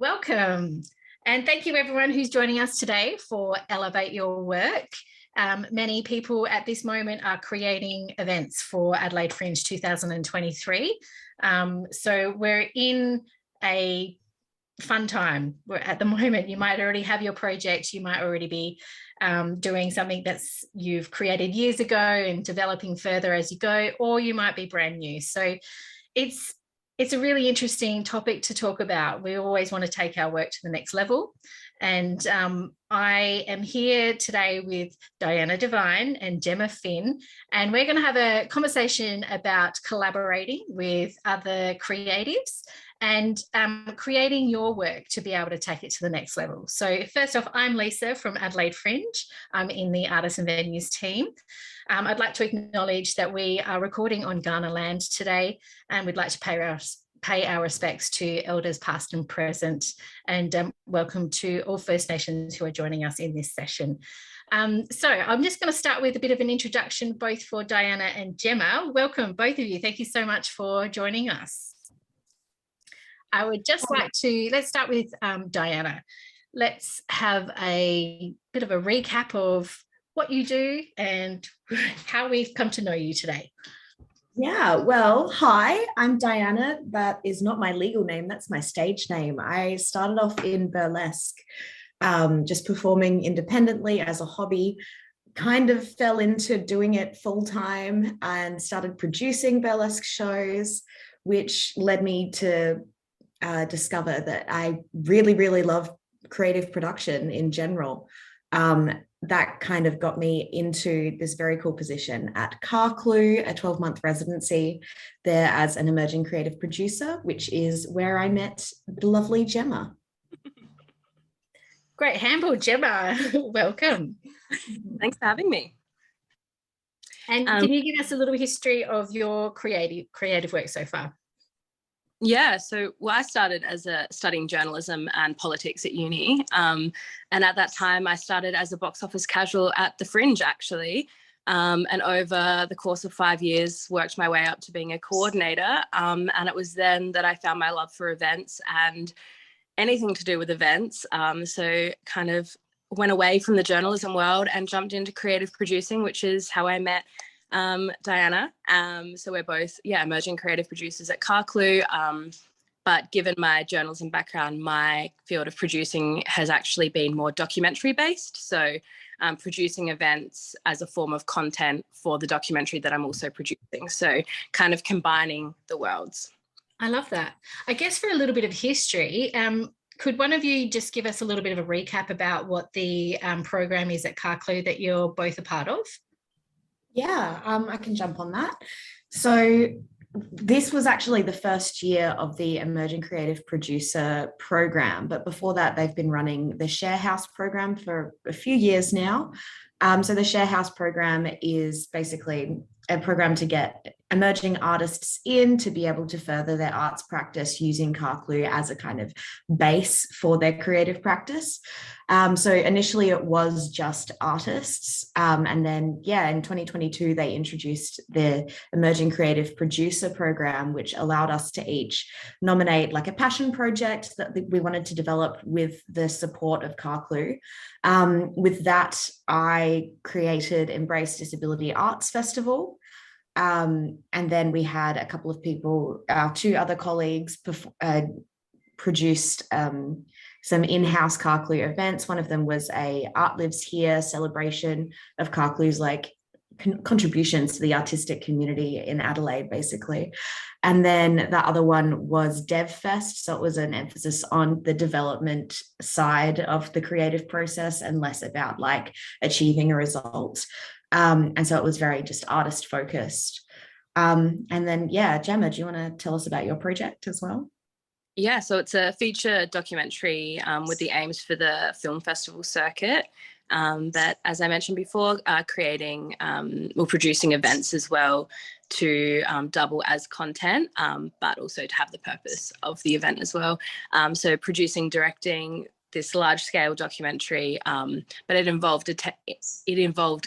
Welcome. And thank you everyone who's joining us today for Elevate Your Work. Many people at this moment are creating events for Adelaide Fringe 2023. So we're in a fun time. We're at the moment, you might already have your project, you might already be doing something that's you've created years ago and developing further as you go, or you might be brand new. So it's a really interesting topic to talk about. We always want to take our work to the next level. And I am here today with Diana Devine and Gemma Finn, and we're going to have a conversation about collaborating with other creatives and creating your work to be able to take it to the next level. So first off, I'm Lisa from Adelaide Fringe. I'm in the Artists and Venues team. I'd like to acknowledge that we are recording on Kaurna land today, and we'd like to pay our respects to elders past and present, and welcome to all First Nations who are joining us in this session. So I'm just going to start with a bit of an introduction both for Diana and Gemma. Welcome both of you. Thank you so much for joining us. I would just like to, let's start with Diana. Let's have a bit of a recap of what you do and how we've come to know you today. Yeah, well, hi, I'm Diana. That is not my legal name, that's my stage name. I started off in burlesque, just performing independently as a hobby, kind of fell into doing it full time and started producing burlesque shows, which led me to discover that I really, really love creative production in general. That kind of got me into this very cool position at Carclu, a 12-month residency there as an emerging creative producer, which is where I met the lovely Gemma. Great handball, Gemma. Welcome. Thanks for having me. And can you give us a little history of your creative work so far? Yeah, so I started as studying journalism and politics at uni. And at that time, I started as a box office casual at the Fringe, actually. And over the course of 5 years, worked my way up to being a coordinator. And it was then that I found my love for events and anything to do with events. So kind of went away from the journalism world and jumped into creative producing, which is how I met Diana. So we're both, emerging creative producers at Carclu. But given my journalism background, my field of producing has actually been more documentary based. So producing events as a form of content for the documentary that I'm also producing. So kind of combining the worlds. I love that. I guess for a little bit of history, could one of you just give us a little bit of a recap about what the program is at Carclu that you're both a part of? Yeah, I can jump on that. So this was actually the first year of the Emerging Creative Producer program, but before that, they've been running the Share House program for a few years now. So the Share House program is basically a program to get emerging artists in to be able to further their arts practice using Carclu as a kind of base for their creative practice. So initially it was just artists. And then, in 2022, they introduced the Emerging Creative Producer program, which allowed us to each nominate like a passion project that we wanted to develop with the support of Carclu. With that, I created Embrace Disability Arts Festival. And then we had a couple of people, our two other colleagues produced some in-house Carclu events. One of them was a Art Lives Here celebration of Carclu's like contributions to the artistic community in Adelaide, basically. And then the other one was DevFest. So it was an emphasis on the development side of the creative process and less about like achieving a result. And so it was very just artist focused. And then, Gemma, do you want to tell us about your project as well? Yeah, so it's a feature documentary with the aims for the film festival circuit that, as I mentioned before, creating or producing events as well to double as content, but also to have the purpose of the event as well. So producing, directing, this large scale documentary, but it involved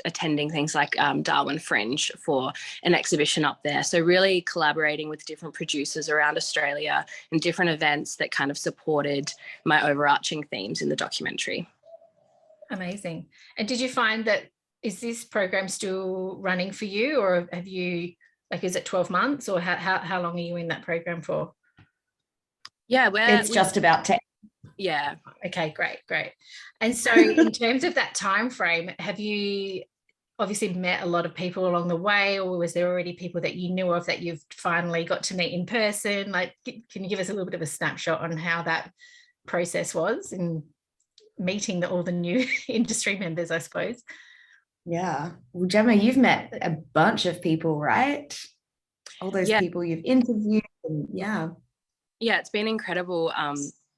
attending things like Darwin Fringe for an exhibition up there. So really collaborating with different producers around Australia and different events that kind of supported my overarching themes in the documentary. Amazing. And did you find that, is this program still running for you, or have you, like, is it 12 months, or how long are you in that program for? Yeah, it's just about 10. Yeah. Okay, great. And so in terms of that time frame, have you obviously met a lot of people along the way, or was there already people that you knew of that you've finally got to meet in person? Like, can you give us a little bit of a snapshot on how that process was in meeting all the new industry members, I suppose? Yeah. Well, Gemma, you've met a bunch of people, right? All those people you've interviewed. And yeah, it's been incredible.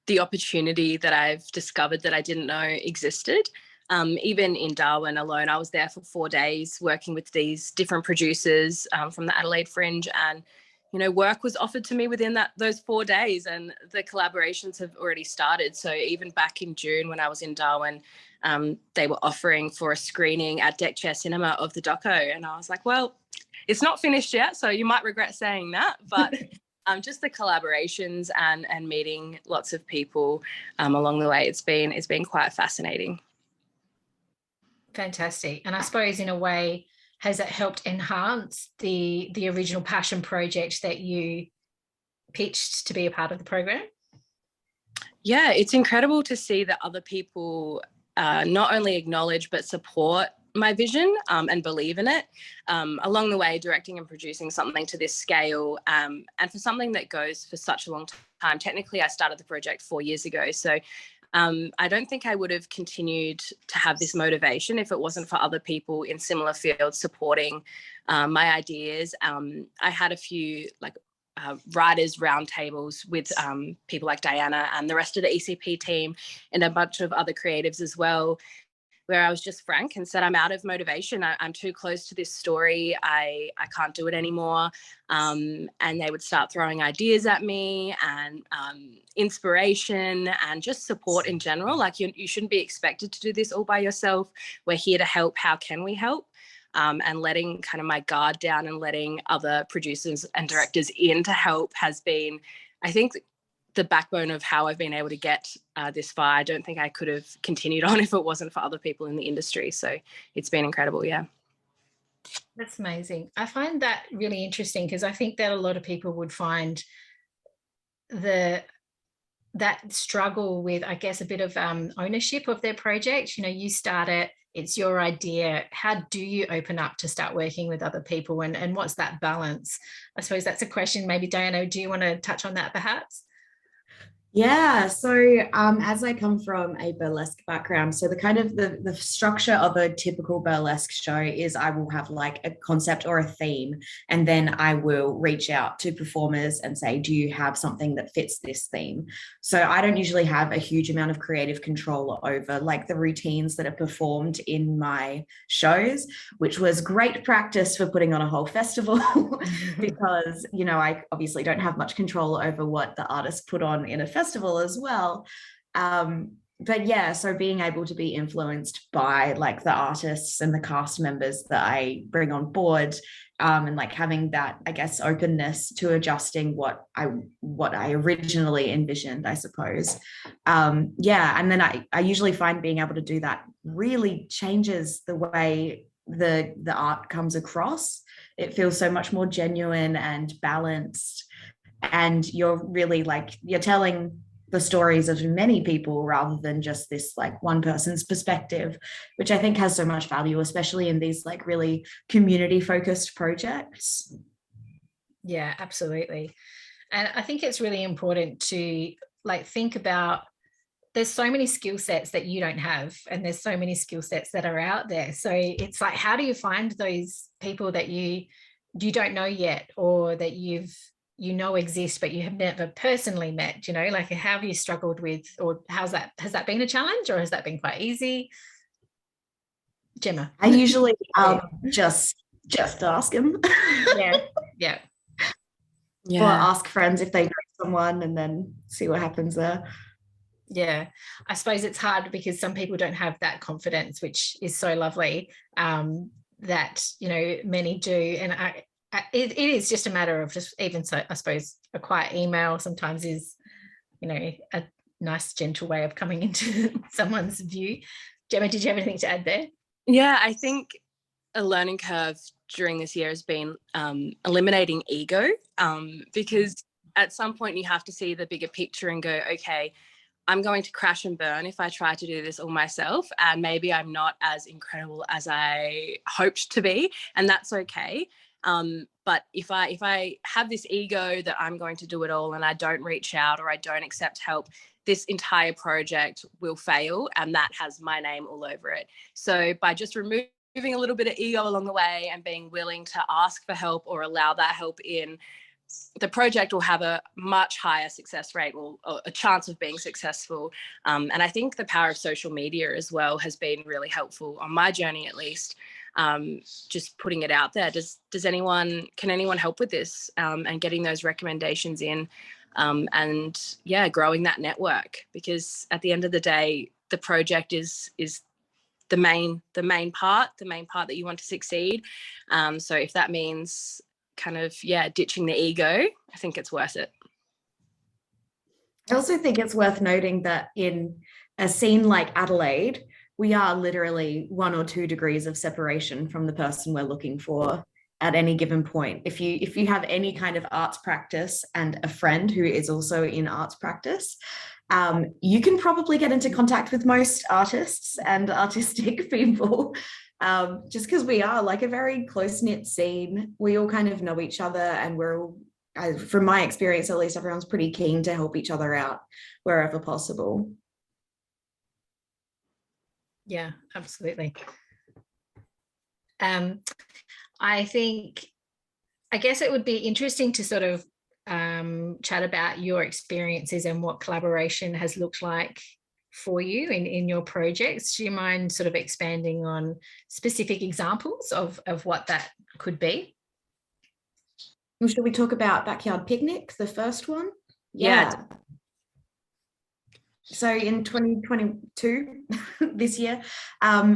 The opportunity that I've discovered that I didn't know existed. Even in Darwin alone, I was there for 4 days working with these different producers from the Adelaide Fringe, and work was offered to me within those 4 days, and the collaborations have already started. So even back in June when I was in Darwin, they were offering for a screening at Deck Chair Cinema of the doco, and I was like, well, it's not finished yet, so you might regret saying that, but just the collaborations and meeting lots of people along the way, it's been quite fascinating. Fantastic. And I suppose in a way, has it helped enhance the original passion project that you pitched to be a part of the program? Yeah, it's incredible to see that other people not only acknowledge but support my vision and believe in it. Along the way, directing and producing something to this scale, and for something that goes for such a long time. Technically, I started the project 4 years ago, so I don't think I would have continued to have this motivation if it wasn't for other people in similar fields supporting my ideas. I had a few writers roundtables with people like Diana and the rest of the ECP team and a bunch of other creatives as well, where I was just frank and said, I'm out of motivation. I'm too close to this story. I can't do it anymore. And they would start throwing ideas at me and inspiration and just support in general. Like, you shouldn't be expected to do this all by yourself. We're here to help. How can we help? And letting kind of my guard down and letting other producers and directors in to help has been, I think, the backbone of how I've been able to get this far. I don't think I could have continued on if it wasn't for other people in the industry. So it's been incredible, yeah. That's amazing. I find that really interesting because I think that a lot of people would find that struggle with, I guess, a bit of ownership of their project. You start it, it's your idea. How do you open up to start working with other people, and what's that balance? I suppose that's a question. Maybe Diana, do you want to touch on that perhaps? Yeah, so as I come from a burlesque background, so the kind of the structure of a typical burlesque show is I will have like a concept or a theme, and then I will reach out to performers and say, do you have something that fits this theme? So I don't usually have a huge amount of creative control over like the routines that are performed in my shows, which was great practice for putting on a whole festival because, I obviously don't have much control over what the artists put on in a festival as well. But yeah, so being able to be influenced by like the artists and the cast members that I bring on board, and like having that, I guess, openness to adjusting what I originally envisioned, I suppose. Yeah, and then I usually find being able to do that really changes the way the art comes across. It feels so much more genuine and balanced. And you're really you're telling the stories of many people rather than just this like one person's perspective, which I think has so much value, especially in these like really community focused projects. Yeah, absolutely. And I think it's really important to think about, there's so many skill sets that you don't have, and there's so many skill sets that are out there. So it's like, how do you find those people that you don't know yet, or that exist but you have never personally met? How have you struggled with, or has that been a challenge, or has that been quite easy? Gemma? I usually just ask them. yeah Or ask friends if they know someone, and then see what happens there. Yeah, I suppose it's hard because some people don't have that confidence, which is so lovely, that, you know, many do. And it is just a matter of just, even so, I suppose a quiet email sometimes is, you know, a nice gentle way of coming into someone's view. Gemma, did you have anything to add there? Yeah, I think a learning curve during this year has been eliminating ego, because at some point you have to see the bigger picture and go, okay, I'm going to crash and burn if I try to do this all myself, and maybe I'm not as incredible as I hoped to be, and that's okay. But if I have this ego that I'm going to do it all and I don't reach out or I don't accept help, this entire project will fail, and that has my name all over it. So by just removing a little bit of ego along the way and being willing to ask for help or allow that help in, the project will have a much higher success rate, or a chance of being successful. And I think the power of social media as well has been really helpful on my journey, at least. Just putting it out there. Can anyone help with this, and getting those recommendations in, and yeah, growing that network, because at the end of the day, the project is the main part that you want to succeed. So if that means kind of, yeah, ditching the ego, I think it's worth it. I also think it's worth noting that in a scene like Adelaide, we are literally 1 or 2 degrees of separation from the person we're looking for at any given point. If you have any kind of arts practice and a friend who is also in arts practice, you can probably get into contact with most artists and artistic people, just because we are like a very close-knit scene. We all kind of know each other, and we're all, from my experience at least, everyone's pretty keen to help each other out wherever possible. Yeah, absolutely. I guess it would be interesting to sort of chat about your experiences and what collaboration has looked like for you in your projects. Do you mind sort of expanding on specific examples of what that could be? Well, should we talk about Backyard Picnic, the first one? Yeah. So in 2022, this year,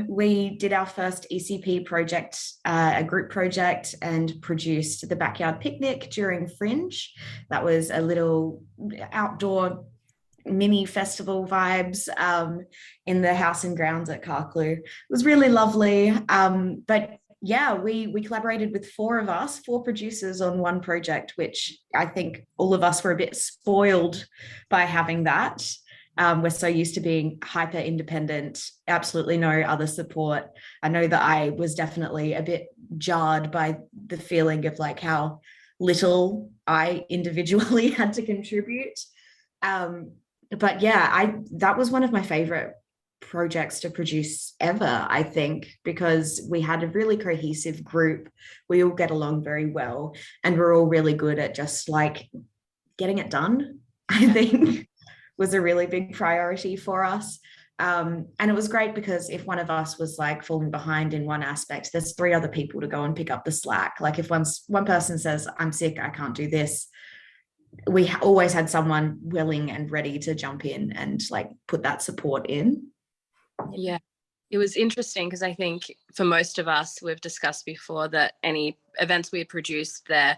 we did our first ECP project, a group project, and produced the Backyard Picnic during Fringe. That was a little outdoor mini festival vibes in the house and grounds at Karklu. It was really lovely. But yeah, we collaborated with 4 of us, 4 producers on one project, which I think all of us were a bit spoiled by having that. We're so used to being hyper independent, absolutely no other support. I know that I was definitely a bit jarred by the feeling of like how little I individually had to contribute. But yeah, that was one of my favorite projects to produce ever, I think, because we had a really cohesive group. We all get along very well, and we're all really good at just like getting it done, I think was a really big priority for us. And it was great because if one of us was like falling behind in one aspect, there's 3 other people to go and pick up the slack. Like if one person says, I'm sick, I can't do this, we always had someone willing and ready to jump in and like put that support in. Yeah, it was interesting because I think for most of us, we've discussed before that any events we had produced there,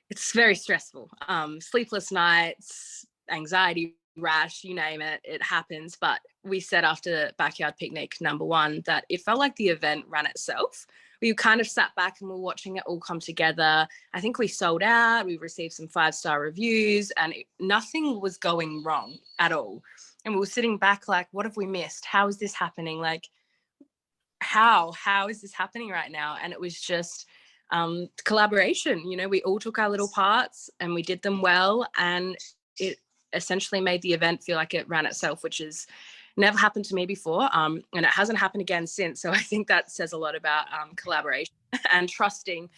it's very stressful. Sleepless nights, anxiety, rash, you name it, it happens. But we said after Backyard Picnic #1 that it felt like the event ran itself. We kind of sat back and were watching it all come together. I think we sold out, we received some 5-star reviews, and nothing was going wrong at all. And we were sitting back like, what have we missed? How is this happening? Like, how is this happening right now? And it was just collaboration. You know, we all took our little parts and we did them well, and it essentially made the event feel like it ran itself, which has never happened to me before, and it hasn't happened again since. So I think that says a lot about collaboration and trusting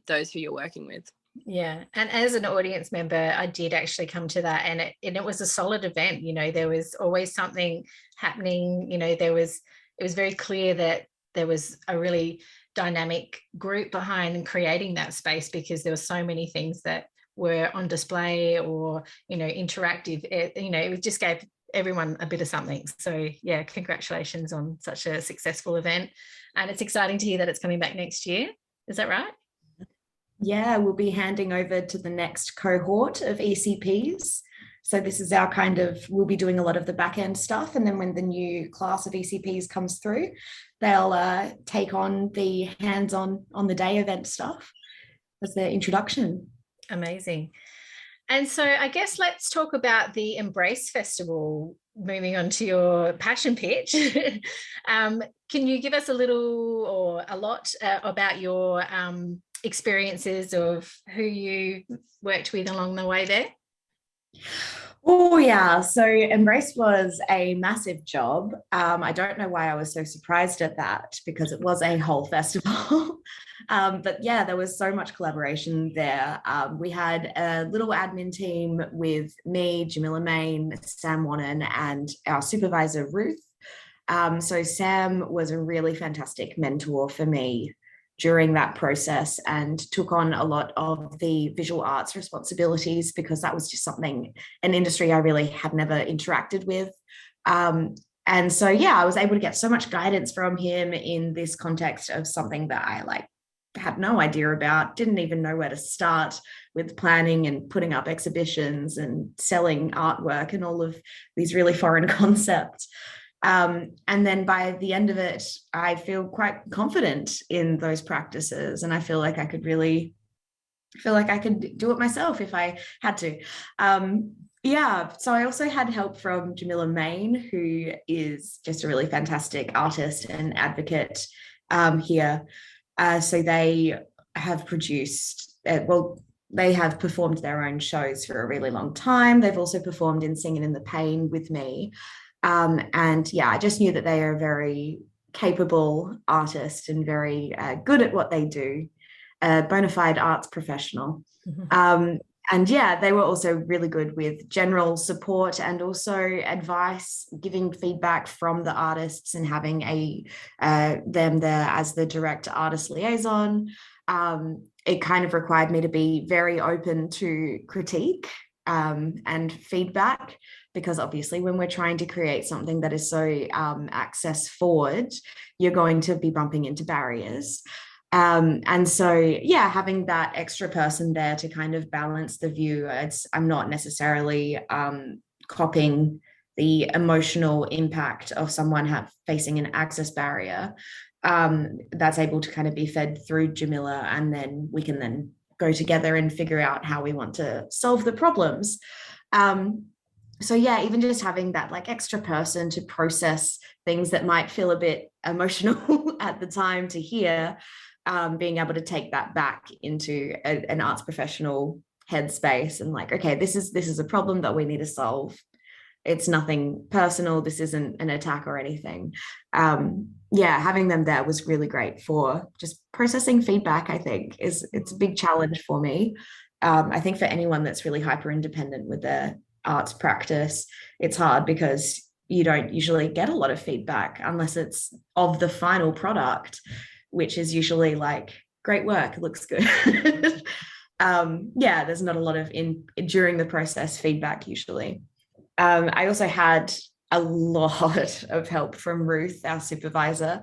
those who you're working with. Yeah, and as an audience member, I did actually come to that, and it was a solid event. You know, there was always something happening. You know, it was very clear that there was a really dynamic group behind creating that space, because there were so many things that were on display or, interactive. It just gave everyone a bit of something. So yeah, congratulations on such a successful event. And it's exciting to hear that it's coming back next year. Is that right? Yeah, we'll be handing over to the next cohort of ECPs. So this is our we'll be doing a lot of the back end stuff. And then when the new class of ECPs comes through, they'll take on the hands-on on the day event stuff as their introduction. Amazing. And so I guess let's talk about the Embrace Festival, moving on to your passion pitch. Can you give us a little or a lot about your experiences of who you worked with along the way there? Oh yeah, so Embrace was a massive job. I don't know why I was so surprised at that, because it was a whole festival. But yeah, there was so much collaboration there. We had a little admin team with me, Jamila Main, Sam Wannon, and our supervisor, Ruth. So Sam was a really fantastic mentor for me during that process and took on a lot of the visual arts responsibilities, because that was just an industry I really had never interacted with. And so, yeah, I was able to get so much guidance from him in this context of something that I had no idea about, didn't even know where to start with planning and putting up exhibitions and selling artwork and all of these really foreign concepts. And then by the end of it, I feel quite confident in those practices, and I feel like I could really do it myself if I had to. Yeah, so I also had help from Jamila Main, who is just a really fantastic artist and advocate here. So they have produced, they have performed their own shows for a really long time. They've also performed in Singing in the Pain with me. And yeah, I just knew that they are a very capable artist and very good at what they do, a bona fide arts professional. Mm-hmm. And yeah, they were also really good with general support and also advice, giving feedback from the artists and having them there as the direct artist liaison. It kind of required me to be very open to critique and feedback, because obviously when we're trying to create something that is so access forward, you're going to be bumping into barriers. And so, yeah, having that extra person there to kind of balance the view, I'm not necessarily copying the emotional impact of someone facing an access barrier. That's able to kind of be fed through Jamila, and then we can then go together and figure out how we want to solve the problems. So yeah, even just having that extra person to process things that might feel a bit emotional at the time to hear, being able to take that back into an arts professional headspace and okay, this is a problem that we need to solve. It's nothing personal. This isn't an attack or anything. Yeah, having them there was really great for just processing feedback. I think it's a big challenge for me. I think for anyone that's really hyper independent with their arts practice, it's hard because you don't usually get a lot of feedback unless it's of the final product, which is usually great work, looks good. Yeah, there's not a lot of during the process feedback usually. I also had a lot of help from Ruth, our supervisor.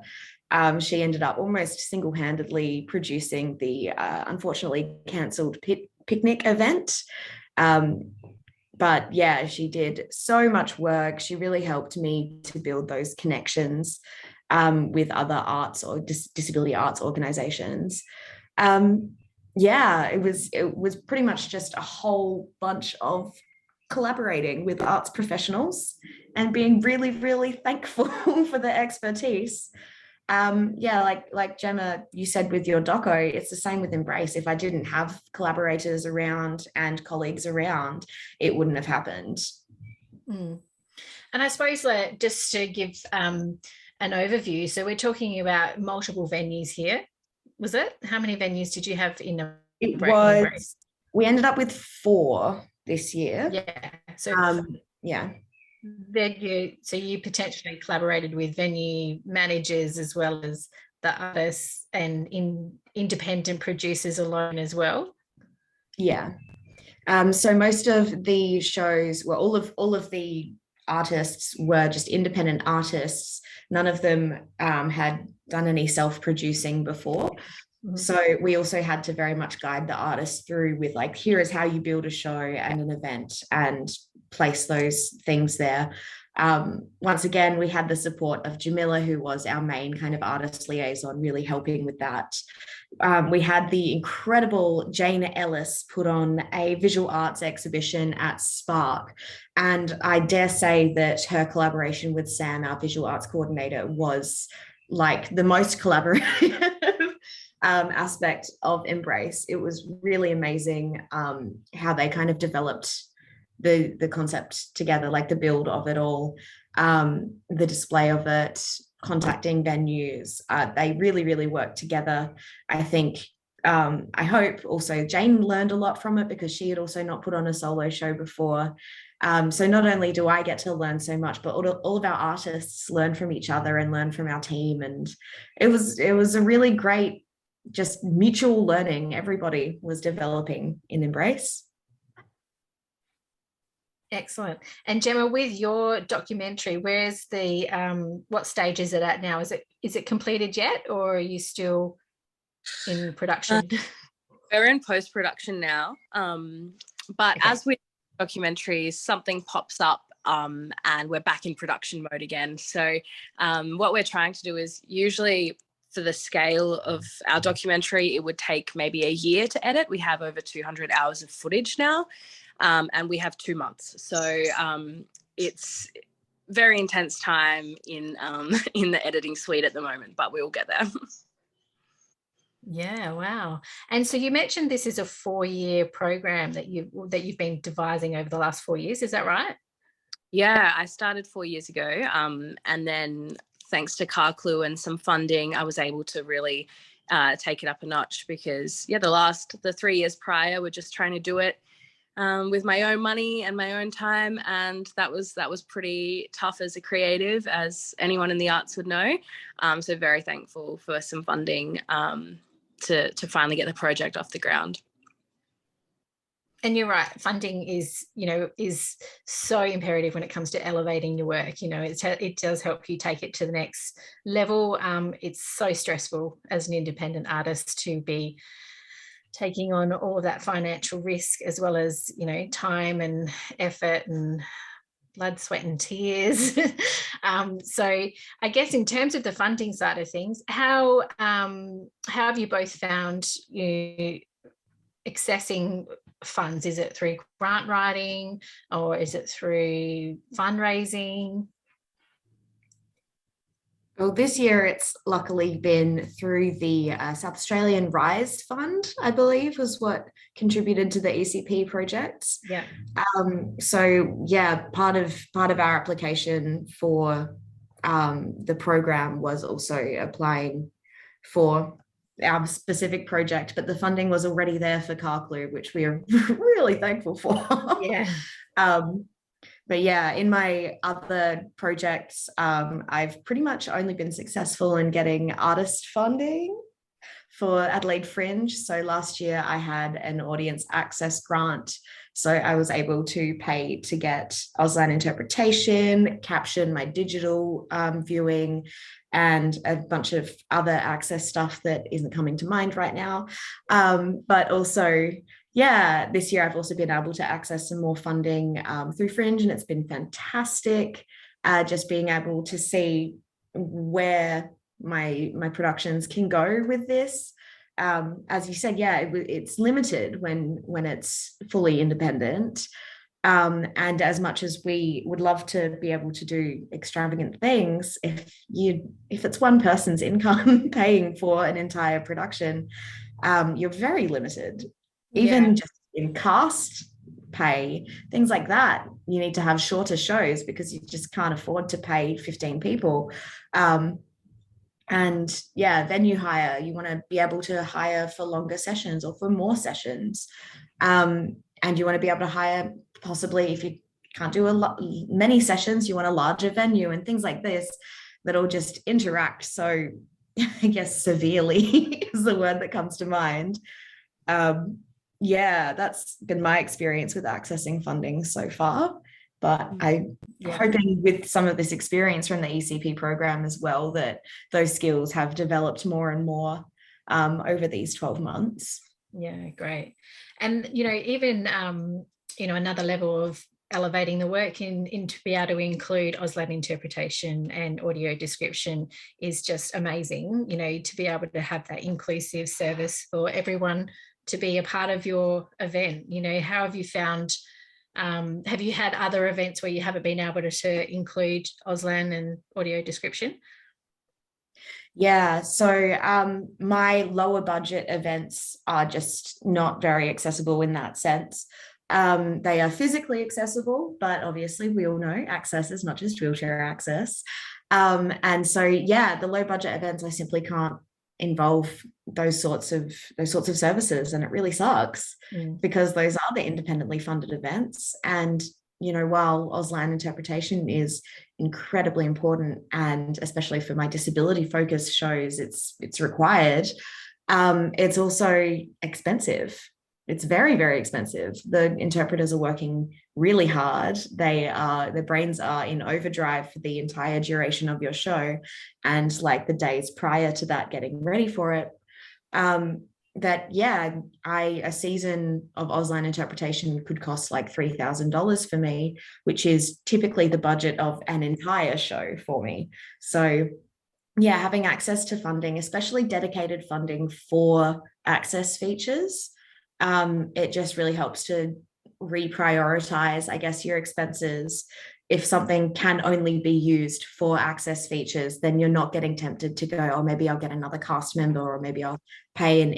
She ended up almost single-handedly producing the unfortunately cancelled picnic event. But yeah, she did so much work. She really helped me to build those connections with other arts or disability arts organizations. Yeah, it was pretty much just a whole bunch of collaborating with arts professionals and being really, really thankful for their expertise. Yeah, like Gemma, you said with your doco, it's the same with Embrace. If I didn't have collaborators around and colleagues around, it wouldn't have happened. Mm. And I suppose just to give an overview, so we're talking about multiple venues here. Was it? How many venues did you have in the Embrace? We ended up with 4 this year. Yeah. So yeah. So you potentially collaborated with venue managers as well as the artists and independent producers alone as well. Yeah. So most of the shows were all of the artists were just independent artists. None of them had done any self-producing before. Mm-hmm. So we also had to very much guide the artists through with like, here is how you build a show and an event and place those things there. Once again, we had the support of Jamila, who was our main kind of artist liaison, really helping with that. We had the incredible Jane Ellis put on a visual arts exhibition at Spark. And I dare say that her collaboration with Sam, our visual arts coordinator, was like the most collaborative aspect of Embrace. It was really amazing how they kind of developed the concept together, like the build of it all, the display of it, contacting venues. They really, really worked together. I think, I hope also Jane learned a lot from it because she had also not put on a solo show before. So not only do I get to learn so much, but all of our artists learn from each other and learn from our team. And it was a really great, just mutual learning. Everybody was developing in Embrace. Excellent. And Gemma, with your documentary, where's the what stage is it at now? Is it completed yet, or are you still in production? We're in post-production now. But okay. As with documentaries, something pops up and we're back in production mode again. So what we're trying to do is, usually for the scale of our documentary, it would take maybe a year to edit. We have over 200 hours of footage now. And we have 2 months. So it's very intense time in the editing suite at the moment, but we will get there. Yeah, wow. And so you mentioned this is a 4-year program that you've been devising over the last 4 years. Is that right? Yeah, I started 4 years ago. And then thanks to CarClue and some funding, I was able to really take it up a notch because, the 3 years prior, we're just trying to do it with my own money and my own time, and that was pretty tough as a creative, as anyone in the arts would know. So very thankful for some funding to finally get the project off the ground. And you're right, funding is so imperative when it comes to elevating your work. It does help you take it to the next level. It's so stressful as an independent artist to be taking on all of that financial risk, as well as time and effort and blood, sweat and tears. So I guess in terms of the funding side of things, how have you both found accessing funds? Is it through grant writing or is it through fundraising? Well, this year it's luckily been through the South Australian Rise Fund, I believe, was what contributed to the ECP projects. Yeah. So yeah, part of our application for the program was also applying for our specific project, but the funding was already there for CarClue, which we are really thankful for. Yeah. But yeah, in my other projects, I've pretty much only been successful in getting artist funding for Adelaide Fringe. So last year I had an audience access grant. So I was able to pay to get Auslan interpretation, caption my digital viewing, and a bunch of other access stuff that isn't coming to mind right now. But also, yeah, this year I've also been able to access some more funding through Fringe, and it's been fantastic. Just being able to see where my productions can go with this. As you said, yeah, it's limited when it's fully independent. And as much as we would love to be able to do extravagant things, if it's one person's income paying for an entire production, you're very limited. Even just in cast pay, things like that, you need to have shorter shows because you just can't afford to pay 15 people. And yeah, venue hire, you want to be able to hire for longer sessions or for more sessions. And you want to be able to hire, possibly if you can't do many sessions, you want a larger venue and things like this that all just interact. So I guess severely is the word that comes to mind. yeah, that's been my experience with accessing funding so far. But I'm hoping with some of this experience from the ECP program as well, that those skills have developed more and more over these 12 months. Yeah, great. And, even, another level of elevating the work in to be able to include Auslan interpretation and audio description is just amazing, to be able to have that inclusive service for everyone to be a part of your event. How have you found, have you had other events where you haven't been able to include Auslan and audio description? Yeah, so my lower budget events are just not very accessible in that sense. They are physically accessible, but obviously we all know access is not just wheelchair access. And so, yeah, the low budget events, I simply can't involve those sorts of services, and it really sucks because those are the independently funded events. And while Auslan interpretation is incredibly important, and especially for my disability focused shows, it's required. It's also expensive. It's very, very expensive. The interpreters are working really hard. Their brains are in overdrive for the entire duration of your show, and like the days prior to that, getting ready for it. A season of Auslan interpretation could cost like $3,000 for me, which is typically the budget of an entire show for me. So yeah, having access to funding, especially dedicated funding for access features, it just really helps to reprioritize, I guess, your expenses. If something can only be used for access features, then you're not getting tempted to go, oh, maybe I'll get another cast member, or maybe I'll pay an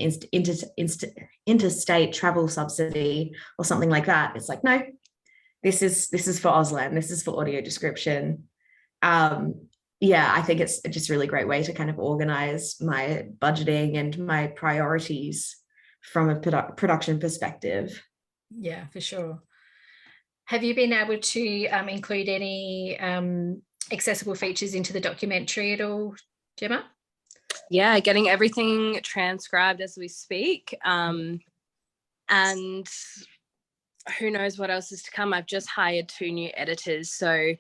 interstate travel subsidy or something like that. It's like, no, this is for Auslan. This is for audio description. Yeah, I think it's just a really great way to kind of organize my budgeting and my priorities from a production perspective. Yeah, for sure. Have you been able to include any accessible features into the documentary at all, Gemma? Yeah, getting everything transcribed as we speak. And who knows what else is to come. I've just hired 2 new editors. So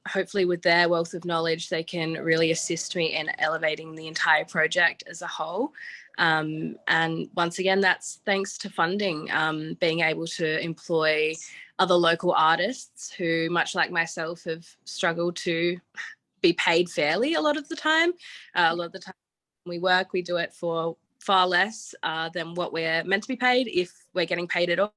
hopefully with their wealth of knowledge, they can really assist me in elevating the entire project as a whole. And once again, that's thanks to funding, being able to employ other local artists who, much like myself, have struggled to be paid fairly a lot of the time. A lot of the time we work, we do it for far less than what we're meant to be paid, if we're getting paid at all.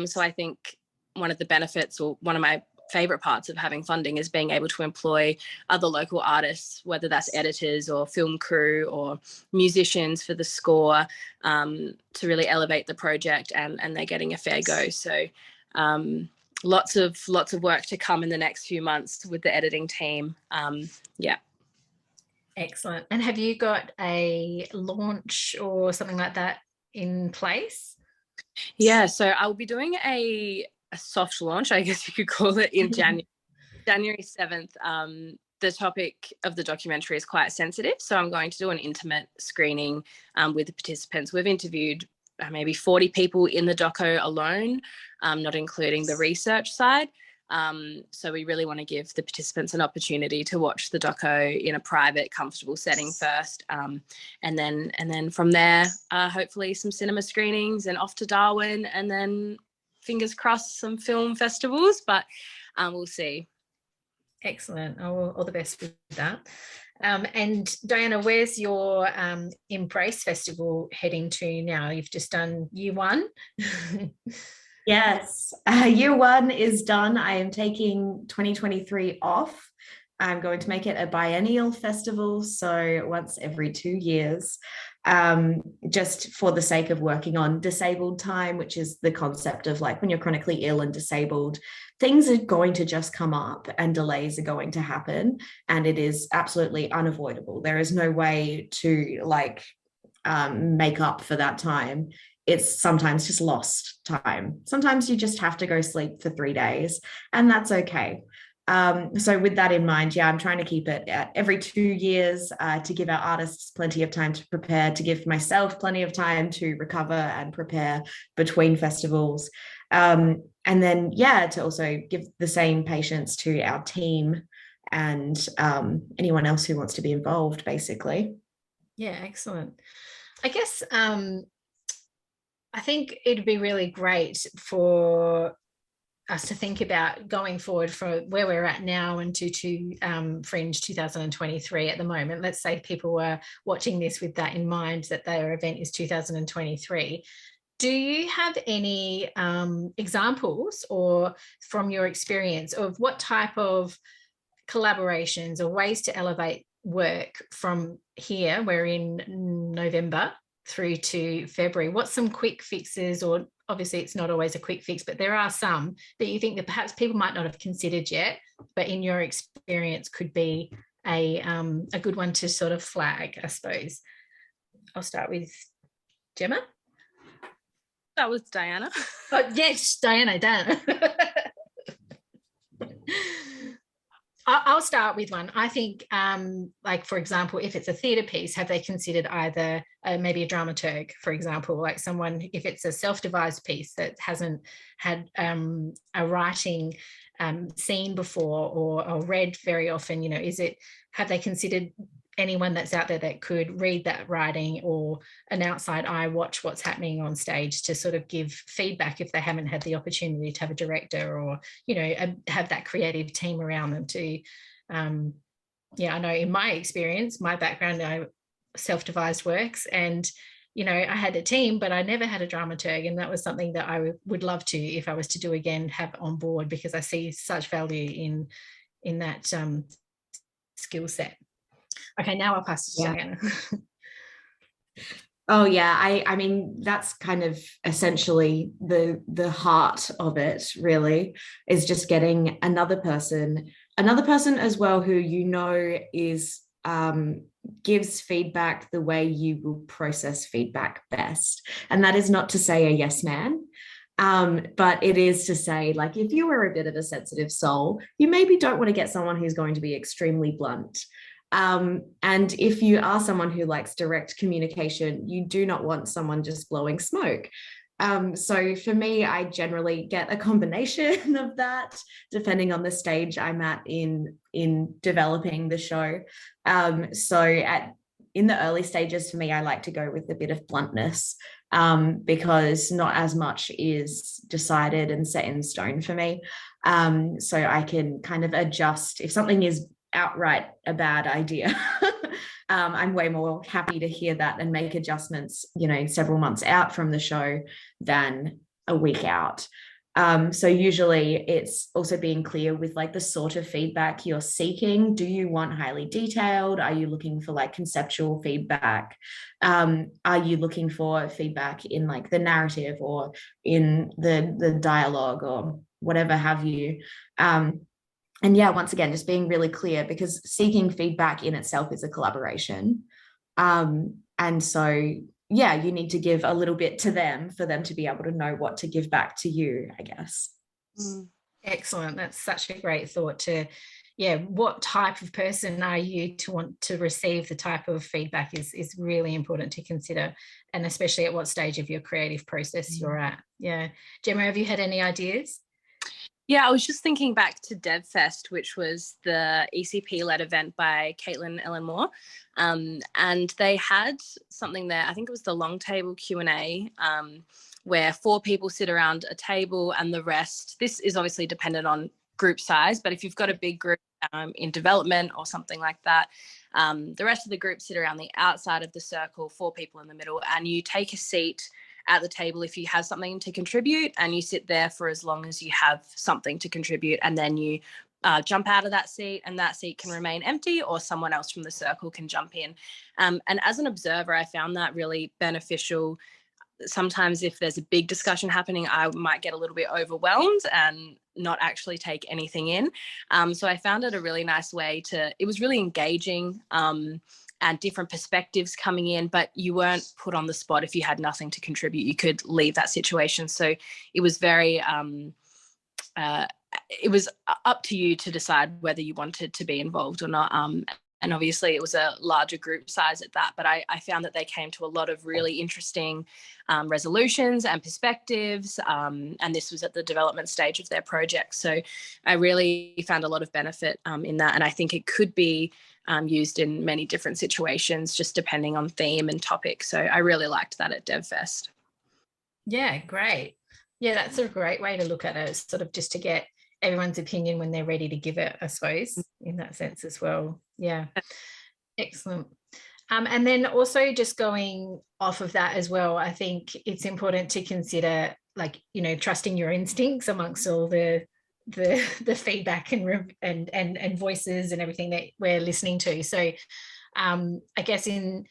So I think one of the benefits, or one of my favorite parts of having funding, is being able to employ other local artists, whether that's editors or film crew or musicians for the score, to really elevate the project, and they're getting a fair go. So lots of work to come in the next few months with the editing team. Yeah. Excellent. And have you got a launch or something like that in place? Yeah, so I'll be doing a soft launch, I guess you could call it, in January 7th. The topic of the documentary is quite sensitive, so I'm going to do an intimate screening with the participants. We've interviewed maybe 40 people in the doco alone, not including the research side. So we really want to give the participants an opportunity to watch the doco in a private, comfortable setting first, and then from there, hopefully some cinema screenings, and off to Darwin, and then fingers crossed some film festivals, but we'll see. Excellent. All the best with that. And Diana, where's your Embrace Festival heading to now? You've just done year 1. Yes, year 1 is done. I am taking 2023 off. I'm going to make it a biennial festival, so once every 2 years, just for the sake of working on disabled time, which is the concept of, like, when you're chronically ill and disabled, things are going to just come up and delays are going to happen, and it is absolutely unavoidable. There is no way to make up for that time. It's sometimes just lost time. Sometimes you just have to go sleep for 3 days, and that's okay. So with that in mind, yeah, I'm trying to keep it at every 2 years to give our artists plenty of time to prepare, to give myself plenty of time to recover and prepare between festivals. And then, yeah, to also give the same patience to our team and anyone else who wants to be involved, basically. Yeah, excellent. I guess I think it'd be really great for us to think about going forward for where we're at now and to Fringe 2023 at the moment. Let's say people were watching this with that in mind, that their event is 2023. Do you have any examples or from your experience of what type of collaborations or ways to elevate work from here, we're in November, through to February? What's some quick fixes, or obviously it's not always a quick fix, but there are some that you think that perhaps people might not have considered yet, but in your experience could be a good one to sort of flag, I suppose. I'll start with Gemma. That was Diana. Oh, yes, Diana. I'll start with one. I think, like, for example, if it's a theatre piece, have they considered either maybe a dramaturg, for example, like someone, if it's a self-devised piece that hasn't had a writing scene before or read very often, you know, have they considered anyone that's out there that could read that writing, or an outside eye watch what's happening on stage to sort of give feedback if they haven't had the opportunity to have a director, or, you know, have that creative team around them to, yeah, I know in my experience, my background, I self-devised works, and, you know, I had a team, but I never had a dramaturg, and that was something that I would love to, if I was to do again, have on board, because I see such value in that skill set. Okay, now I'll pass to Diana. Oh yeah, I mean, that's kind of essentially the heart of it, really, is just getting another person as well, who, you know, is gives feedback the way you will process feedback best. And that is not to say a yes man. But it is to say, like, if you are a bit of a sensitive soul, you maybe don't want to get someone who's going to be extremely blunt. And if you are someone who likes direct communication, you do not want someone just blowing smoke. So for me, I generally get a combination of that, depending on the stage I'm at in developing the show. In the early stages, for me, I like to go with a bit of bluntness, because not as much is decided and set in stone for me. So I can kind of adjust if something is outright a bad idea. I'm way more happy to hear that and make adjustments, you know, several months out from the show than a week out. So usually it's also being clear with, like, the sort of feedback you're seeking. Do you want highly detailed? Are you looking for, like, conceptual feedback? Are you looking for feedback in, like, the narrative or in the dialogue or whatever have you? And yeah, once again, just being really clear, because seeking feedback in itself is a collaboration. And so, yeah, you need to give a little bit to them for them to be able to know what to give back to you, I guess. Excellent. That's such a great thought to, yeah, what type of person are you to want to receive the type of feedback is really important to consider, and especially at what stage of your creative process you're at. Yeah. Gemma, have you had any ideas? Yeah, I was just thinking back to DevFest, which was the ECP-led event by Caitlin Ellen Moore, and they had something there. I think it was the long table Q&A, where 4 people sit around a table and the rest. This is obviously dependent on group size, but if you've got a big group in development or something like that, the rest of the group sit around the outside of the circle, 4 people in the middle, and you take a seat at the table if you have something to contribute, and you sit there for as long as you have something to contribute, and then you jump out of that seat, and that seat can remain empty, or someone else from the circle can jump in. And as an observer, I found that really beneficial. Sometimes if there's a big discussion happening, I might get a little bit overwhelmed and not actually take anything in. So I found it a really nice way it was really engaging, and different perspectives coming in, but you weren't put on the spot if you had nothing to contribute. You could leave that situation. So it was very it was up to you to decide whether you wanted to be involved or not. And obviously it was a larger group size at that, but I found that they came to a lot of really interesting resolutions and perspectives, and this was at the development stage of their project. So I really found a lot of benefit in that, and I think it could be used in many different situations, just depending on theme and topic. So I really liked that at DevFest. Yeah, great. Yeah, that's a great way to look at it, sort of just to get everyone's opinion when they're ready to give it, I suppose, in that sense as well. Yeah, excellent. And then also just going off of that as well, I think it's important to consider, like, you know, trusting your instincts amongst all the feedback and voices and everything that we're listening to. So I guess in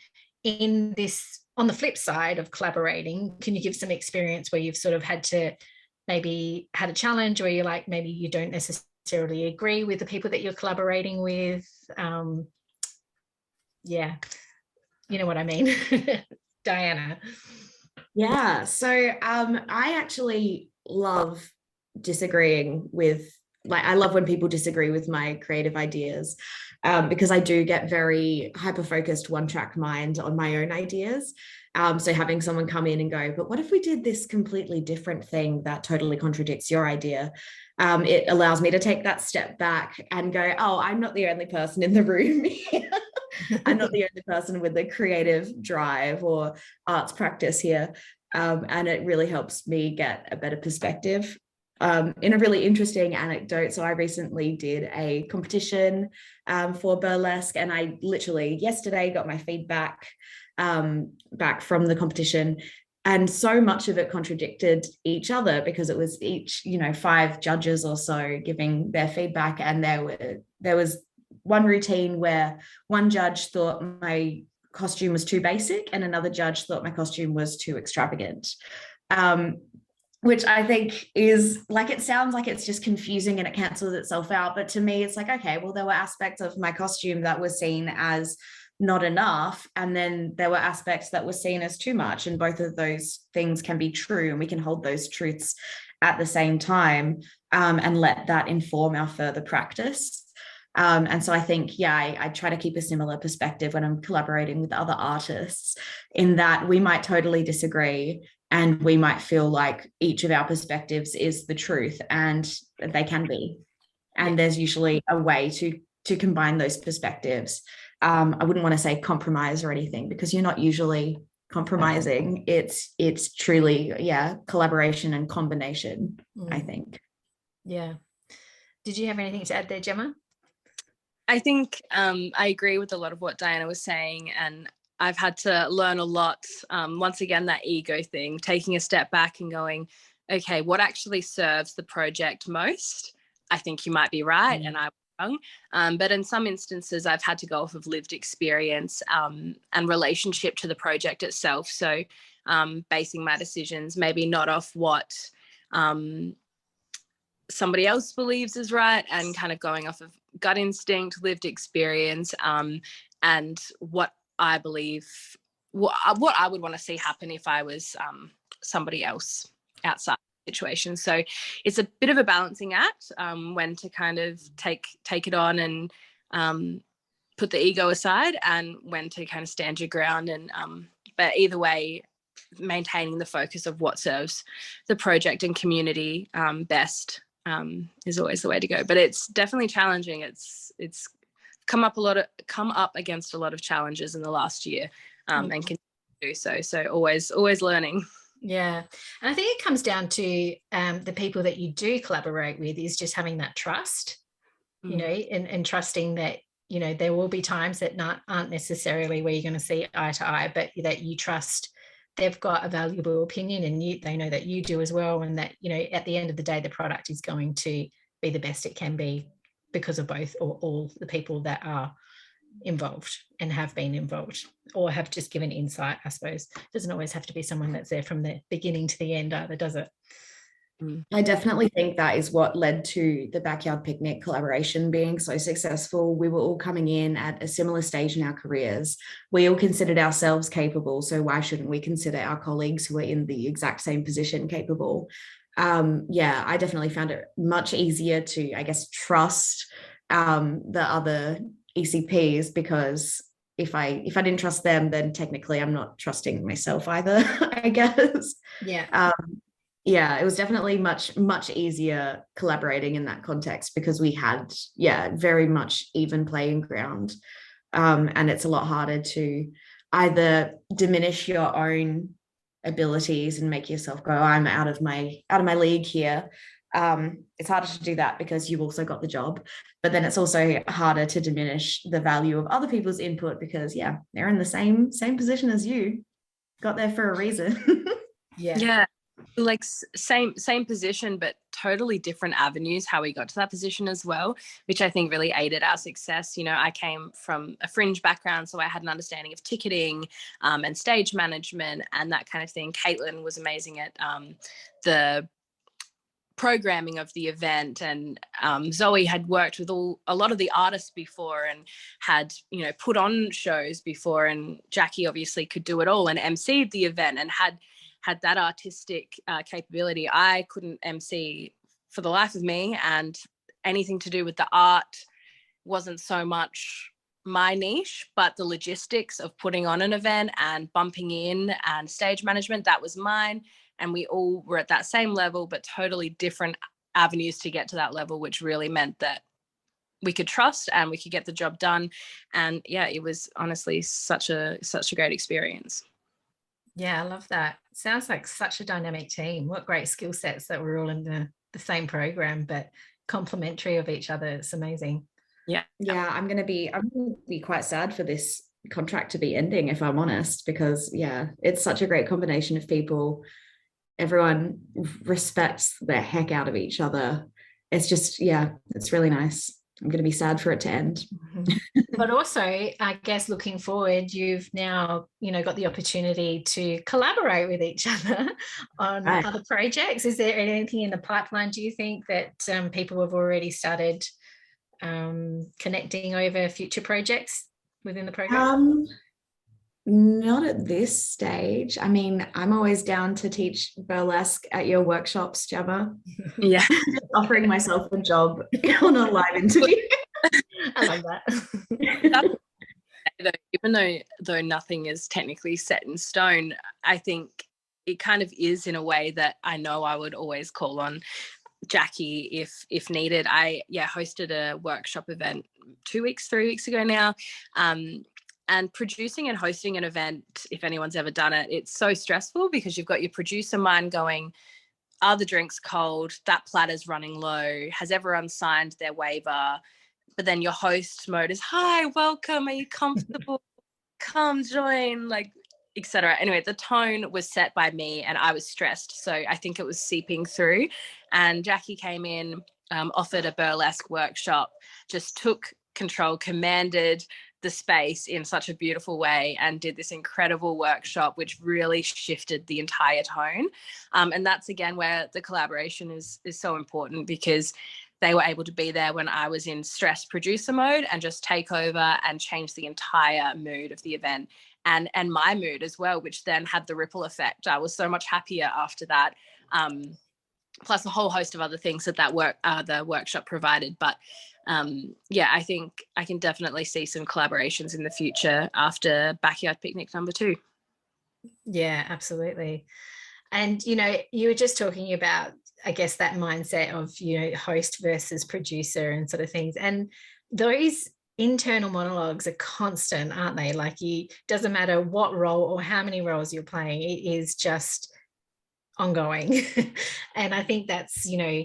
this, on the flip side of collaborating, can you give some experience where you've sort of had to maybe had a challenge where you're like, maybe you don't necessarily agree with the people that you're collaborating with? Yeah, you know what I mean. Diana. Yeah, so I actually love disagreeing with, like, I love when people disagree with my creative ideas, because I do get very hyper-focused, one-track mind on my own ideas. So having someone come in and go, but what if we did this completely different thing that totally contradicts your idea? It allows me to take that step back and go, oh, I'm not the only person in the room here. I'm not the only person with the creative drive or arts practice here. And it really helps me get a better perspective. In a really interesting anecdote, so I recently did a competition for burlesque, and I literally yesterday got my feedback back from the competition, and so much of it contradicted each other because it was each, you know, 5 judges or so giving their feedback, and there was one routine where one judge thought my costume was too basic and another judge thought my costume was too extravagant. Which I think is, like, it sounds like it's just confusing and it cancels itself out. But to me, it's like, okay, well, there were aspects of my costume that were seen as not enough. And then there were aspects that were seen as too much. And both of those things can be true. And we can hold those truths at the same time, and let that inform our further practice. And so I think, yeah, I try to keep a similar perspective when I'm collaborating with other artists, in that we might totally disagree and we might feel like each of our perspectives is the truth, and they can be. And there's usually a way to combine those perspectives. I wouldn't want to say compromise or anything, because you're not usually compromising. It's truly, yeah, collaboration and combination, I think. Yeah. Did you have anything to add there, Gemma? I think I agree with a lot of what Diana was saying, and I've had to learn a lot. Once again, that ego thing, taking a step back and going, okay, what actually serves the project most? I think you might be right, and I'm wrong. But in some instances, I've had to go off of lived experience and relationship to the project itself. So basing my decisions maybe not off what somebody else believes is right, and kind of going off of gut instinct, lived experience, and what I believe, what I would want to see happen if I was somebody else outside the situation. So it's a bit of a balancing act, when to kind of take it on and put the ego aside, and when to kind of stand your ground. And but either way, maintaining the focus of what serves the project and community best is always the way to go. But it's definitely challenging. It's come up against a lot of challenges in the last year, and continue to do so. So always learning. Yeah. And I think it comes down to the people that you do collaborate with is just having that trust, you know, and trusting that, you know, there will be times that aren't necessarily where you're going to see eye to eye, but that you trust they've got a valuable opinion, and they know that you do as well, and that, you know, at the end of the day, the product is going to be the best it can be because of both, or all the people that are involved and have been involved, or have just given insight, I suppose. It doesn't always have to be someone that's there from the beginning to the end either, does it? I definitely think that is what led to the Backyard Picnic collaboration being so successful. We were all coming in at a similar stage in our careers. We all considered ourselves capable, so why shouldn't we consider our colleagues who are in the exact same position capable? yeah, I definitely found it much easier to, I guess, trust the other ECPs, because if I didn't trust them, then technically I'm not trusting myself either, I guess. Yeah. Yeah, it was definitely much easier collaborating in that context, because we had, yeah, very much even playing ground. And it's a lot harder to either diminish your own abilities and make yourself go, I'm out of my league here. It's harder to do that because you've also got the job, but then it's also harder to diminish the value of other people's input, because yeah, they're in the same position as you, got there for a reason. Yeah, like same position, but totally different avenues how we got to that position as well, which I think really aided our success. You know, I came from a fringe background, so I had an understanding of ticketing and stage management and that kind of thing. Caitlin was amazing at the programming of the event, and Zoe had worked with a lot of the artists before and had, you know, put on shows before, and Jackie obviously could do it all and emceed the event and had that artistic capability. I couldn't MC for the life of me, and anything to do with the art wasn't so much my niche, but the logistics of putting on an event and bumping in and stage management, that was mine. And we all were at that same level, but totally different avenues to get to that level, which really meant that we could trust and we could get the job done. And yeah, it was honestly such a great experience. Yeah, I love that. Sounds like such a dynamic team. What great skill sets that we're all in the same program, but complementary of each other. It's amazing. Yeah, I'm gonna be quite sad for this contract to be ending, if I'm honest, because yeah, it's such a great combination of people. Everyone respects the heck out of each other. It's just, yeah, it's really nice. I'm going to be sad for it to end. But also, I guess looking forward, you've now, you know, got the opportunity to collaborate with each other on other projects. Is there anything in the pipeline, do you think, that people have already started connecting over future projects within the program? Not at this stage. I mean, I'm always down to teach burlesque at your workshops, Gemma. Yeah. Offering myself a job on a live interview. I love that. Even though nothing is technically set in stone, I think it kind of is, in a way that I know I would always call on Jackie if needed. I hosted a workshop event 3 weeks ago now. And producing and hosting an event, if anyone's ever done it, it's so stressful, because you've got your producer mind going, are the drinks cold? That platter's running low. Has everyone signed their waiver? But then your host mode is, hi, welcome. Are you comfortable? Come join, like, etc. Anyway, the tone was set by me and I was stressed. So I think it was seeping through. And Jackie came in, offered a burlesque workshop, just took control, commanded the space in such a beautiful way, and did this incredible workshop, which really shifted the entire tone. And that's, again, where the collaboration is so important, because they were able to be there when I was in stress producer mode and just take over and change the entire mood of the event, and my mood as well, which then had the ripple effect. I was so much happier after that. Plus a whole host of other things that the workshop provided. But I think I can definitely see some collaborations in the future after Backyard Picnic number 2. Yeah, absolutely. And, you know, you were just talking about, I guess, that mindset of, you know, host versus producer and sort of things. And those internal monologues are constant, aren't they? Like, doesn't matter what role or how many roles you're playing, it is just ongoing. And I think that's, you know,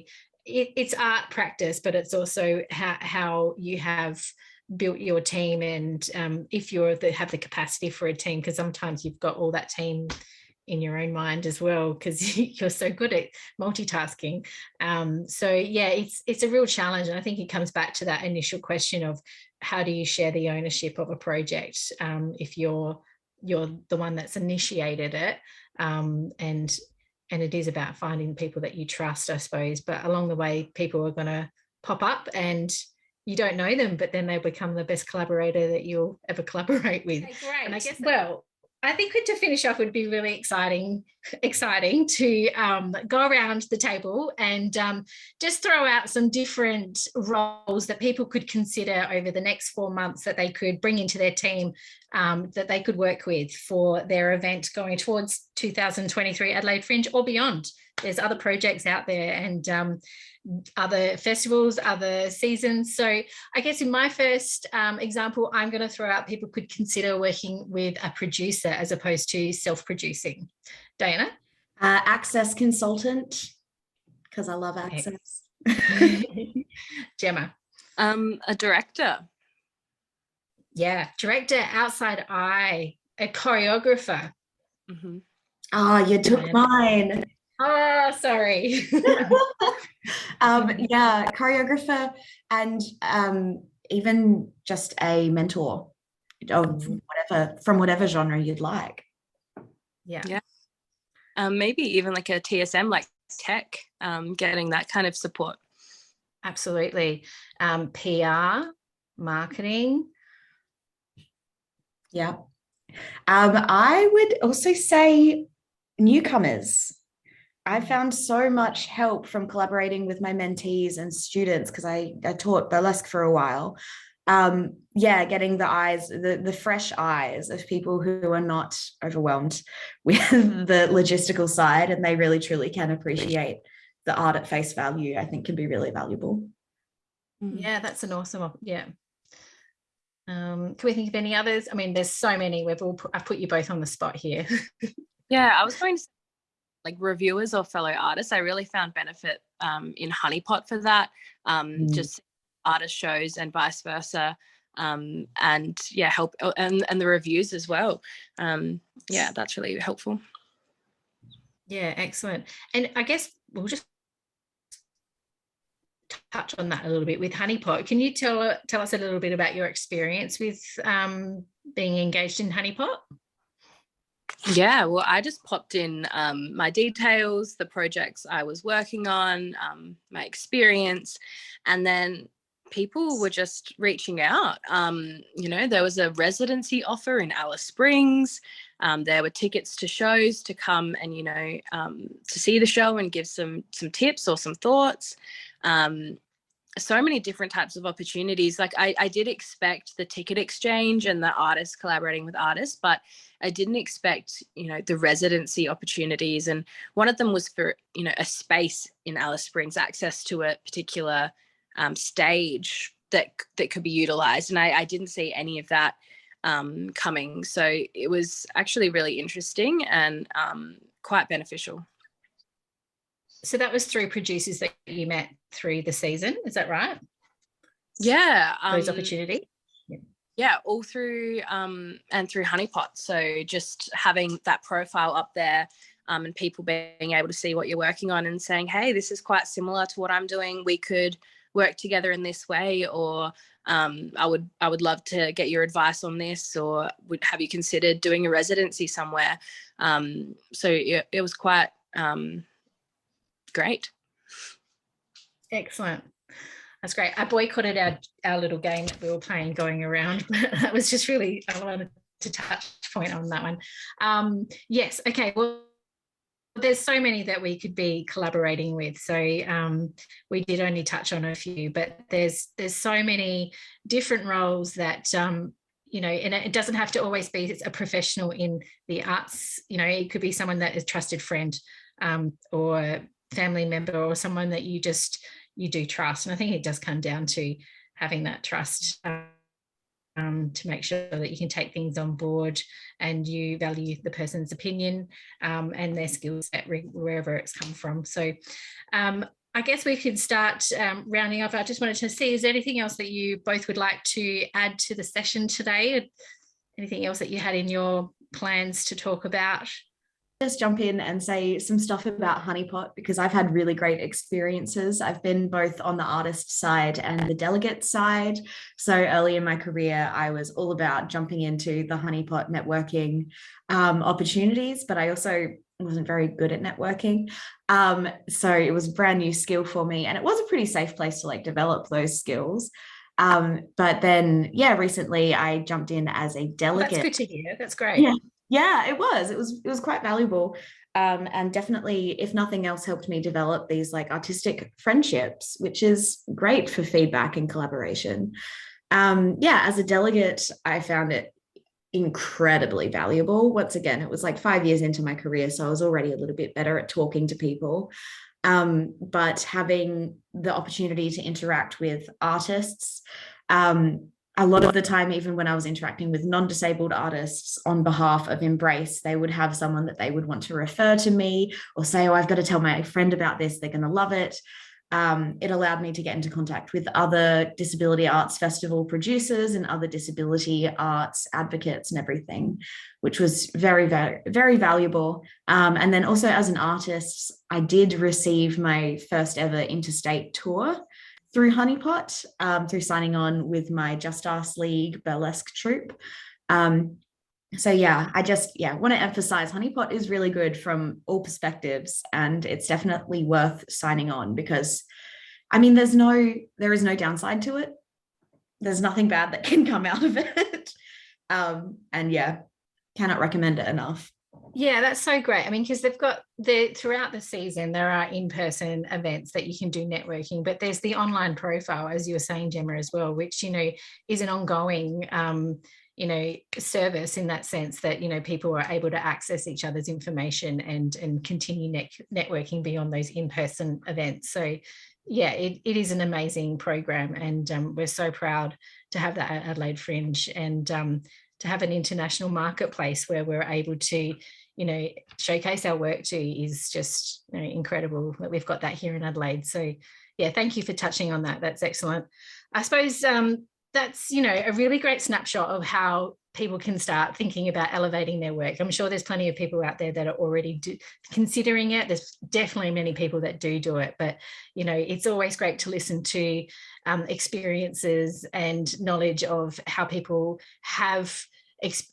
it's art practice, but it's also how you have built your team, and if you have the capacity for a team, because sometimes you've got all that team in your own mind as well, because you're so good at multitasking. So yeah, it's a real challenge, and I think it comes back to that initial question of how do you share the ownership of a project if you're the one that's initiated it, and it is about finding people that you trust, I suppose. But along the way, people are going to pop up and you don't know them, but then they become the best collaborator that you'll ever collaborate with. Okay, great. And I guess, well, I think to finish off would be really exciting exciting to go around the table and just throw out some different roles that people could consider over the next 4 months that they could bring into their team, that they could work with for their event going towards 2023 Adelaide Fringe or beyond. There's other projects out there and other festivals, other seasons. So I guess in my first example, I'm going to throw out people could consider working with a producer as opposed to self-producing. Diana? Access consultant, because I love access. Gemma? A director. Yeah, director, outside eye, a choreographer. Mm-hmm. Oh, you took mine. Oh, sorry. Yeah, choreographer and even just a mentor of from whatever genre you'd like. Yeah. Maybe even like a TSM, like tech, getting that kind of support. Absolutely. PR, marketing. Yeah. I would also say newcomers. I found so much help from collaborating with my mentees and students because I taught burlesque for a while. Getting the eyes, the fresh eyes of people who are not overwhelmed with the logistical side and they really truly can appreciate the art at face value, I think can be really valuable. Yeah, that's an awesome, yeah. Can we think of any others? I mean, there's so many. I've put you both on the spot here. Yeah, I was going to say, like reviewers or fellow artists. I really found benefit in Honeypot for that. Just artist shows and vice versa. And yeah, help and the reviews as well. Yeah, that's really helpful. Yeah, excellent. And I guess we'll just touch on that a little bit with Honeypot. Can you tell us a little bit about your experience with being engaged in Honeypot? Yeah, well, I just popped in my details, the projects I was working on, my experience, and then people were just reaching out. There was a residency offer in Alice Springs. There were tickets to shows to come and, to see the show and give some tips or some thoughts. So many different types of opportunities. Like I did expect the ticket exchange and the artists collaborating with artists, but I didn't expect, the residency opportunities. And one of them was for, a space in Alice Springs, access to a particular stage that could be utilized. And I didn't see any of that coming. So it was actually really interesting and quite beneficial. So that was through producers that you met through the season, is that right? Yeah. Those opportunities? Yeah, all through and through Honeypot. So just having that profile up there and people being able to see what you're working on and saying, hey, this is quite similar to what I'm doing. We could work together in this way, or I would love to get your advice on this, or have you considered doing a residency somewhere? So it was quite great. Excellent. That's great. I boycotted our little game that we were playing going around, but that was just really, I wanted to touch point on that one. Yes. Okay. Well, there's so many that we could be collaborating with. So we did only touch on a few, but there's so many different roles that, and it doesn't have to always be a professional in the arts. It could be someone that is a trusted friend or family member or someone that you do trust. And I think it does come down to having that trust to make sure that you can take things on board and you value the person's opinion and their skill set wherever it's come from. So I guess we could start rounding off. I just wanted to see, is there anything else that you both would like to add to the session today? Anything else that you had in your plans to talk about? Just jump in and say some stuff about Honeypot because I've had really great experiences. I've been both on the artist side and the delegate side. So early in my career, I was all about jumping into the Honeypot networking opportunities, but I also wasn't very good at networking. So it was a brand new skill for me, and it was a pretty safe place to develop those skills. But then, recently I jumped in as a delegate. Well, that's good to hear. That's great. Yeah. Yeah, it was quite valuable. And definitely, if nothing else, helped me develop these like artistic friendships, which is great for feedback and collaboration. Yeah, as a delegate, I found it incredibly valuable. Once again, it was like 5 years into my career, so I was already a little bit better at talking to people. But having the opportunity to interact with artists, a lot of the time, even when I was interacting with non-disabled artists on behalf of Embrace, they would have someone that they would want to refer to me or say, oh, I've got to tell my friend about this, they're going to love it. It allowed me to get into contact with other disability arts festival producers and other disability arts advocates and everything, which was very, very, very valuable. And then also as an artist, I did receive my first ever interstate tour through Honeypot, through signing on with my Just Ask League burlesque troupe. So yeah, I just want to emphasize Honeypot is really good from all perspectives, and it's definitely worth signing on because, I mean, there is no downside to it. There's nothing bad that can come out of it. And yeah, cannot recommend it enough. Yeah, that's so great. I mean, because they've got throughout the season, there are in-person events that you can do networking, but there's the online profile, as you were saying, Gemma, as well, which, is an ongoing, service in that sense that, people are able to access each other's information and continue networking beyond those in-person events. So yeah, it is an amazing program, and we're so proud to have that at Adelaide Fringe, and to have an international marketplace where we're able to showcase our work to is just incredible that we've got that here in Adelaide. So yeah, thank you for touching on that. That's excellent. I suppose that's a really great snapshot of how people can start thinking about elevating their work. I'm sure there's plenty of people out there that are already considering it. There's definitely many people that do it, but it's always great to listen to experiences and knowledge of how people have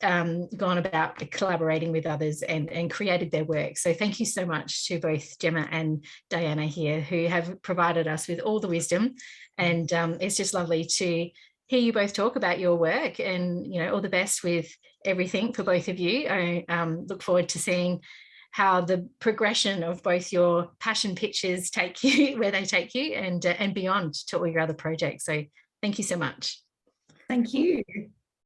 gone about collaborating with others and created their work. So thank you so much to both Gemma and Diana here, who have provided us with all the wisdom, and it's just lovely to hear you both talk about your work, and all the best with everything for both of you. I look forward to seeing how the progression of both your passion pitches take you where they take you, and beyond to all your other projects. So thank you so much. Thank you.